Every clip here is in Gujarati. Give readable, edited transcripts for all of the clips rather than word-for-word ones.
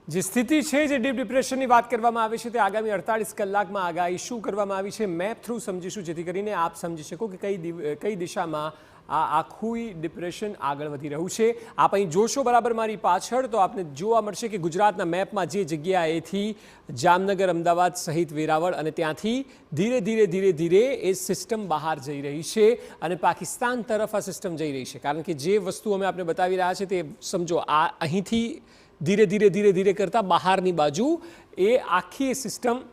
જે સ્થિતિ છે, જે ડીપ ડિપ્રેશનની વાત કરવામાં આવે છે તે આગામી 48 કલાકમાં આગાહી શું કરવામાં આવી છે મેપ થ્રુ સમજીશું, જેથી કરીને આપ સમજી શકો કે કઈ દિશામાં આ આખું ડિપ્રેશન આગળ વધી રહ્યું છે। આપ અહીં જોશો બરાબર મારી પાછળ તો આપને જોવા મળશે કે ગુજરાતના મેપમાં જે જગ્યાએથી જામનગર, અમદાવાદ સહિત વેરાવળ અને ત્યાંથી ધીરે ધીરે એ સિસ્ટમ બહાર જઈ રહી છે અને પાકિસ્તાન તરફ આ સિસ્ટમ જઈ રહી છે। કારણ કે જે વસ્તુ અમે આપને બતાવી રહ્યા છે તે સમજો, આ અહીંથી ધીરે કરતા બહારની બાજુ એ આખી સિસ્ટમ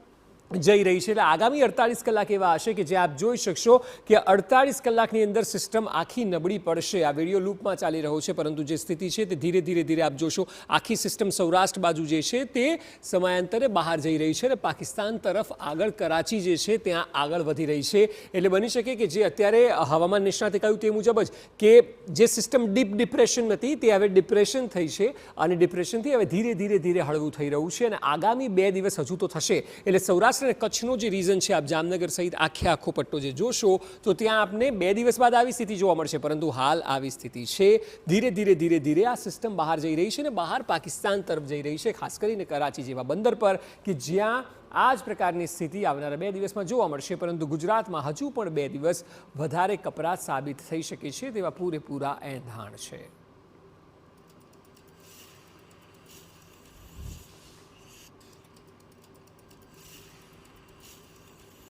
જઈ રહી છે। એટલે આગામી 48 કલાક એવા હશે કે જે આપ જોઈ શકશો કે 48 કલાકની અંદર સિસ્ટમ આખી નબળી પડશે। આ વિડીયો લૂપમાં ચાલી રહ્યો છે, પરંતુ જે સ્થિતિ છે તે ધીરે આપ જોશો આખી સિસ્ટમ સૌરાષ્ટ્ર બાજુ જે છે તે સમયાંતરે બહાર જઈ રહી છે અને પાકિસ્તાન તરફ આગળ કરાચી જે છે ત્યાં આગળ વધી રહી છે। એટલે બની શકે કે જે અત્યારે હવામાન નિષ્ણાતે કહ્યું તે મુજબ જ કે જે સિસ્ટમ ડીપ ડિપ્રેશન હતી તે હવે ડિપ્રેશન થઈ છે અને ડિપ્રેશનથી હવે ધીરે હળવું થઈ રહ્યું છે અને આગામી 2 દિવસ હજુ તો થશે। એટલે સૌરાષ્ટ્ર અને કચ્છનો જે રીઝન છે, આપ જામનગર સહિત આખો પટ્ટો જે જોશો તો ત્યાં આપને 2 દિવસ બાદ આવી સ્થિતિ જોવા મળશે, પરંતુ હાલ આવી સ્થિતિ છે। ધીરે આ સિસ્ટમ બહાર જઈ રહી છે અને બહાર પાકિસ્તાન તરફ જઈ રહી છે, ખાસ કરીને કરાચી જેવા બંદર પર કે જ્યાં આ જ પ્રકારની સ્થિતિ આવનારા 2 દિવસમાં જોવા મળશે। પરંતુ ગુજરાતમાં હજુ પણ 2 દિવસ વધારે કપરા સાબિત થઈ શકે છે તેવા પૂરેપૂરા એંધાણ છે।